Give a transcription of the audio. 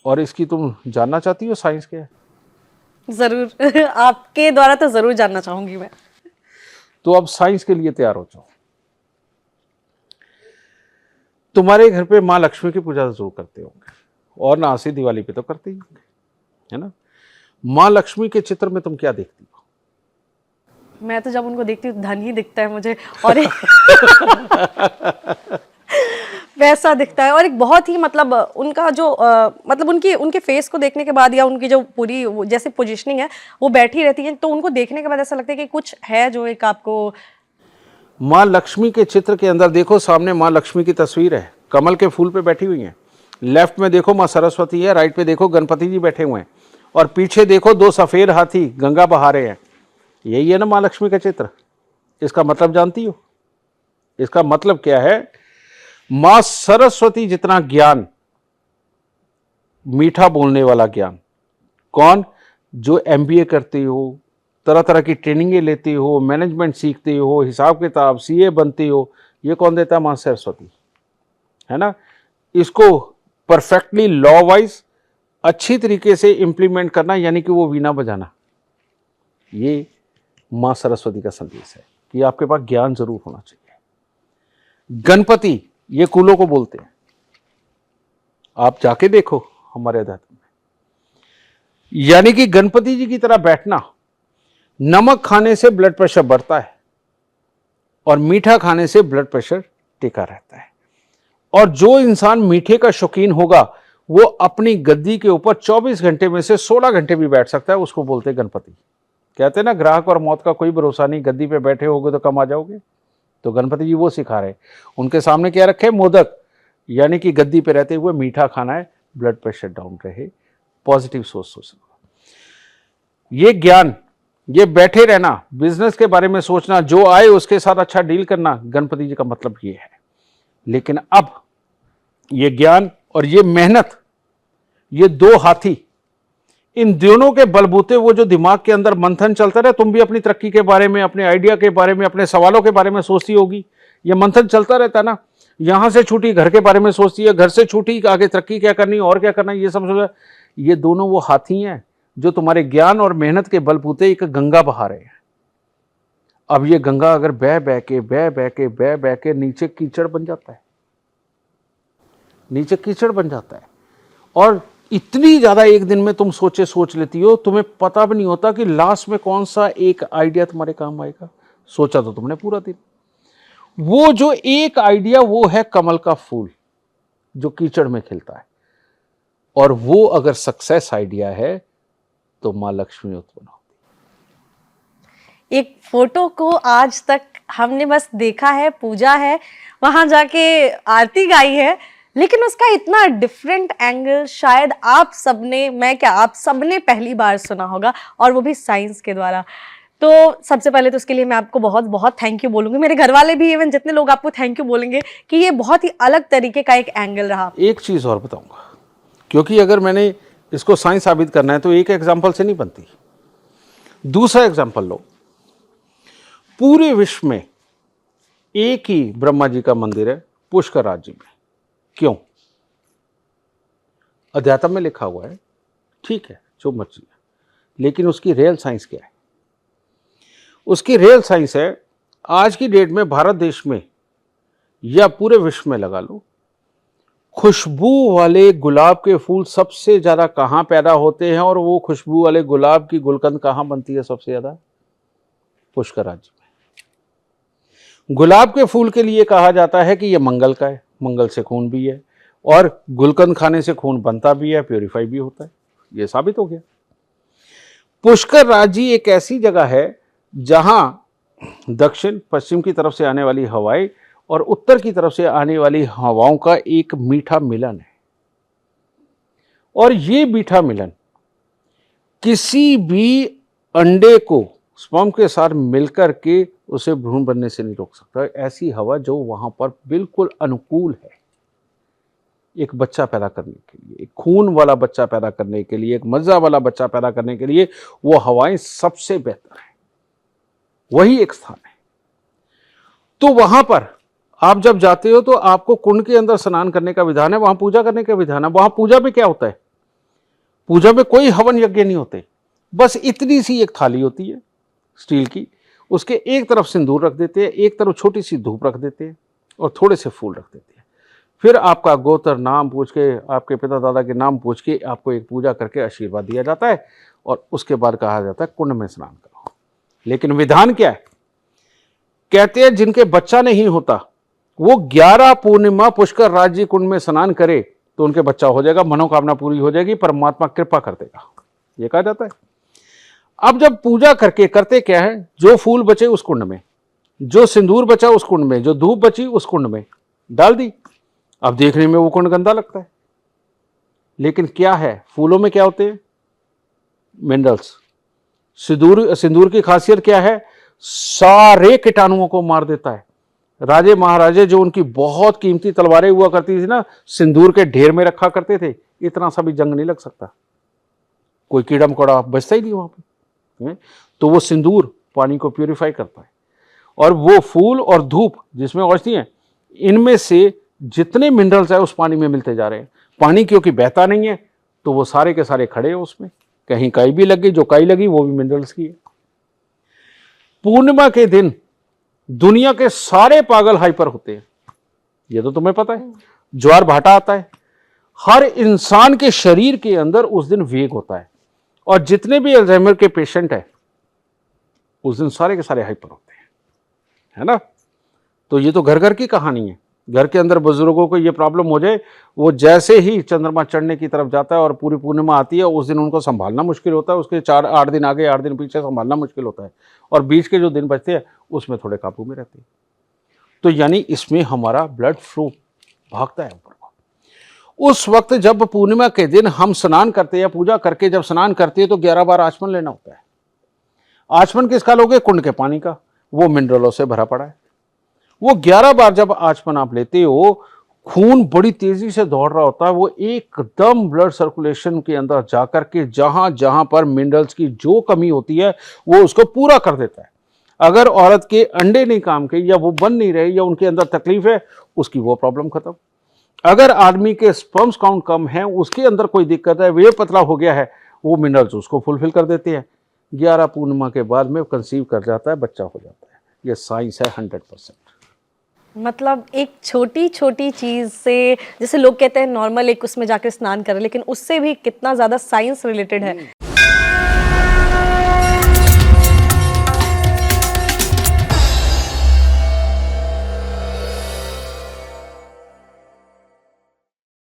और इसकी तुम जानना चाहती हो साइंस क्या है? जरूर आपके द्वारा तो जरूर जानना चाहूंगी मैं। तो अब साइंस के लिए तैयार हो जाओ। तुम्हारे घर पे माँ लक्ष्मी की पूजा जरूर करते होंगे, और ना आसी दिवाली पे तो करते ही होंगे, है ना? माँ लक्ष्मी के चित्र में तुम क्या देखती हो? मैं तो जब उनको देखती हूँ धन ही दिखता है मुझे, और वैसा दिखता है। और एक बहुत ही मतलब उनका जो मतलब उनके फेस को देखने के बाद, या उनकी जो पूरी जैसे पोजीशनिंग है वो बैठी रहती है, तो उनको देखने के बाद ऐसा लगता है कि कुछ है जो एक आपको। माँ लक्ष्मी के चित्र के अंदर देखो, सामने माँ लक्ष्मी की तस्वीर है, कमल के फूल पे बैठी हुई हैं। लेफ्ट में देखो माँ सरस्वती है, राइट पे देखो गणपति जी बैठे हुए हैं, और पीछे देखो दो सफेद हाथी गंगा बहा रहे हैं। यही है ना माँ लक्ष्मी का चित्र। इसका मतलब जानती हो? इसका मतलब क्या है? माँ सरस्वती जितना ज्ञान, मीठा बोलने वाला ज्ञान, कौन? जो एमबीए करते हो, तरह तरह की ट्रेनिंगें लेते हो, मैनेजमेंट सीखते हो, हिसाब किताब सीए बनते हो, ये कौन देता है? माँ सरस्वती, है ना? इसको परफेक्टली लॉ वाइज अच्छी तरीके से इंप्लीमेंट करना, यानी कि वो वीणा बजाना, ये माँ सरस्वती का संदेश है कि आपके पास ज्ञान जरूर होना चाहिए। गणपति ये कुलों को बोलते हैं। आप जाके देखो हमारे अध्यात्म में, यानी कि गणपति जी की तरह बैठना। नमक खाने से ब्लड प्रेशर बढ़ता है, और मीठा खाने से ब्लड प्रेशर टिका रहता है। और जो इंसान मीठे का शौकीन होगा वो अपनी गद्दी के ऊपर 24 घंटे में से 16 घंटे भी बैठ सकता है, उसको बोलते हैं गणपति। कहते हैं ना, ग्राहक और मौत का कोई भरोसा नहीं, गद्दी पे बैठे होगे तो कम आ जाओगे। तो गणपति जी वो सिखा रहे। उनके सामने क्या रखे? मोदक, यानी कि गद्दी पे रहते हुए मीठा खाना है, ब्लड प्रेशर डाउन रहे, पॉजिटिव सोच। ये ज्ञान, ये बैठे रहना, बिजनेस के बारे में सोचना, जो आए उसके साथ अच्छा डील करना, गणपति जी का मतलब ये है। लेकिन अब ये ज्ञान और ये मेहनत, ये दो हाथी, इन दोनों के बलबूते वो जो दिमाग के अंदर मंथन चलता रहे, तुम भी अपनी तरक्की के बारे में, अपने आइडिया के बारे में, अपने सवालों के बारे में सोचती होगी। ये मंथन चलता रहता है ना, यहां से छूटी घर के बारे में सोचती है, घर से छूटी आगे तरक्की क्या करनी और क्या करना, ये सब सोचा। ये दोनों वो हाथी हैं जो तुम्हारे ज्ञान और मेहनत के बलबूते एक गंगा बहा रहे हैं। अब ये गंगा अगर बह बह के नीचे कीचड़ बन जाता है, नीचे कीचड़ बन जाता है, और इतनी ज्यादा एक दिन में तुम सोच लेती हो, तुम्हें पता भी नहीं होता कि लास्ट में कौन सा एक आइडिया तुम्हारे काम आएगा। सोचा तो तुमने पूरा दिन। वो जो एक आइडिया वो है कमल का फूल जो कीचड़ में खिलता है, और वो अगर सक्सेस आइडिया है तो मां लक्ष्मी उत्पन्न होती। एक फोटो को आज तक हमने बस देखा है, पूजा है, वहां जाके आरती गाई है, लेकिन उसका इतना डिफरेंट एंगल शायद आप सबने, मैं क्या आप सबने पहली बार सुना होगा, और वो भी साइंस के द्वारा। तो सबसे पहले तो उसके लिए मैं आपको बहुत बहुत थैंक यू बोलूंगी। मेरे घर वाले भी, इवन जितने लोग, आपको थैंक यू बोलेंगे कि ये बहुत ही अलग तरीके का एक एंगल रहा। एक चीज और बताऊंगा, क्योंकि अगर मैंने इसको साइंस साबित करना है तो एक एग्जाम्पल से नहीं बनती। दूसरा एग्जाम्पल लो, पूरे विश्व में एक ही ब्रह्मा जी का मंदिर है पुष्कर राज्य में। क्यों? अध्यात्म में लिखा हुआ है, ठीक है, जो मर्जी है, लेकिन उसकी रियल साइंस क्या है? उसकी रियल साइंस है, आज की डेट में भारत देश में या पूरे विश्व में लगा लो, खुशबू वाले गुलाब के फूल सबसे ज्यादा कहां पैदा होते हैं, और वो खुशबू वाले गुलाब की गुलकंद कहां बनती है सबसे ज्यादा? पुष्कर राज्य में। गुलाब के फूल के लिए कहा जाता है कि यह मंगल का है, मंगल से खून भी है, और गुलकंद खाने से खून बनता भी है, प्योरीफाई भी होता है। यह साबित हो गया। पुष्कर राज्य एक ऐसी जगह है जहां दक्षिण पश्चिम की तरफ से आने वाली हवाएं और उत्तर की तरफ से आने वाली हवाओं का एक मीठा मिलन है, और ये मीठा मिलन किसी भी अंडे को स्पर्म के साथ मिलकर के उसे भ्रूण बनने से नहीं रोक सकता। ऐसी हवा जो वहां पर बिल्कुल अनुकूल है एक बच्चा पैदा करने के लिए, एक खून वाला बच्चा पैदा करने के लिए, एक मजा वाला बच्चा पैदा करने के लिए, वो हवाएं सबसे बेहतर है। वही एक स्थान है। तो वहां पर आप जब जाते हो तो आपको कुंड के अंदर स्नान करने का विधान है, वहां पूजा करने का विधान है। वहां पूजा में क्या होता है? पूजा में कोई हवन यज्ञ नहीं होते, बस इतनी सी एक थाली होती है स्टील की, उसके एक तरफ सिंदूर रख देते हैं, एक तरफ छोटी सी धूप रख देते हैं और थोड़े से फूल रख देते हैं। फिर आपका गोत्र नाम पूछ के, आपके पिता दादा के नाम पूछ के आपको एक पूजा करके आशीर्वाद दिया जाता है और उसके बाद कहा जाता है कुंड में स्नान करो। लेकिन विधान क्या है? कहते हैं जिनके बच्चा नहीं होता वो 11 पूर्णिमा पुष्कर राज्य कुंड में स्नान करे तो उनके बच्चा हो जाएगा, मनोकामना पूरी हो जाएगी, परमात्मा कृपा कर देगा, ये कहा जाता है। अब जब पूजा करके करते क्या है, जो फूल बचे उस कुंड में, जो सिंदूर बचा उस कुंड में, जो धूप बची उस कुंड में डाल दी। अब देखने में वो कुंड गंदा लगता है, लेकिन क्या है, फूलों में क्या होते हैं? मिनरल्स। सिंदूर की खासियत क्या है? सारे कीटाणुओं को मार देता है। राजे महाराजे जो उनकी बहुत कीमती तलवारें हुआ करती थी ना, सिंदूर के ढेर में रखा करते थे, इतना सा भी जंग नहीं लग सकता, कोई कीड़ा मकोड़ा बचता ही नहीं वहां पे। तो वो सिंदूर पानी को प्यूरिफाई करता है, और वो फूल और धूप जिसमें औषधि है, इनमें से जितने मिनरल्स है उस पानी में मिलते जा रहे हैं। पानी क्योंकि बहता नहीं है तो वो सारे के सारे खड़े हैं उसमें, कहीं काई भी लग गई, जो काई लगी वो भी मिनरल्स की है। पूर्णिमा के दिन दुनिया के सारे पागल हाइपर होते हैं, ये तो तुम्हें पता है। ज्वार भाटा आता है, हर इंसान के शरीर के अंदर उस दिन वेग होता है, और जितने भी अल्जाइमर के पेशेंट हैं उस दिन सारे के सारे हाइपर होते हैं, है ना। तो ये तो घर घर की कहानी है। घर के अंदर बुजुर्गों को ये प्रॉब्लम हो जाए, वो जैसे ही चंद्रमा चढ़ने की तरफ जाता है और पूरी पूर्णिमा आती है, उस दिन उनको संभालना मुश्किल होता है, उसके 4-8 दिन आगे 8 दिन पीछे संभालना मुश्किल होता है, और बीच के जो दिन बचते हैं उसमें थोड़े काबू में रहते हैं। तो यानी इसमें हमारा ब्लड फ्लो भागता है ऊपर को। उस वक्त जब पूर्णिमा के दिन हम स्नान करते हैं या पूजा करके जब स्नान करते हैं तो 11 बार आचमन लेना होता है। आचमन किसका लोगे? कुंड के पानी का, वो मिनरलों से भरा पड़ा है। वो 11 बार जब आचमन आप लेते हो, खून बड़ी तेजी से दौड़ रहा होता है, वो एकदम ब्लड सर्कुलेशन के अंदर जाकर के जहां जहां पर मिनरल्स की जो कमी होती है वो उसको पूरा कर देता है। अगर औरत के अंडे नहीं काम के, या वो बन नहीं रहे, या उनके अंदर तकलीफ है, उसकी वो प्रॉब्लम खत्म। अगर आदमी के स्पर्म्स काउंट कम है, उसके अंदर कोई दिक्कत है, वे पतला हो गया है, वो मिनरल्स उसको फुलफिल कर देते हैं। 11 पूर्णिमा के बाद में कंसीव कर जाता है, बच्चा हो जाता है। ये साइंस है 100%। मतलब एक छोटी छोटी चीज से, जैसे लोग कहते हैं नॉर्मल एक उसमें जाकर स्नान करें, लेकिन उससे भी कितना ज्यादा साइंस रिलेटेड है।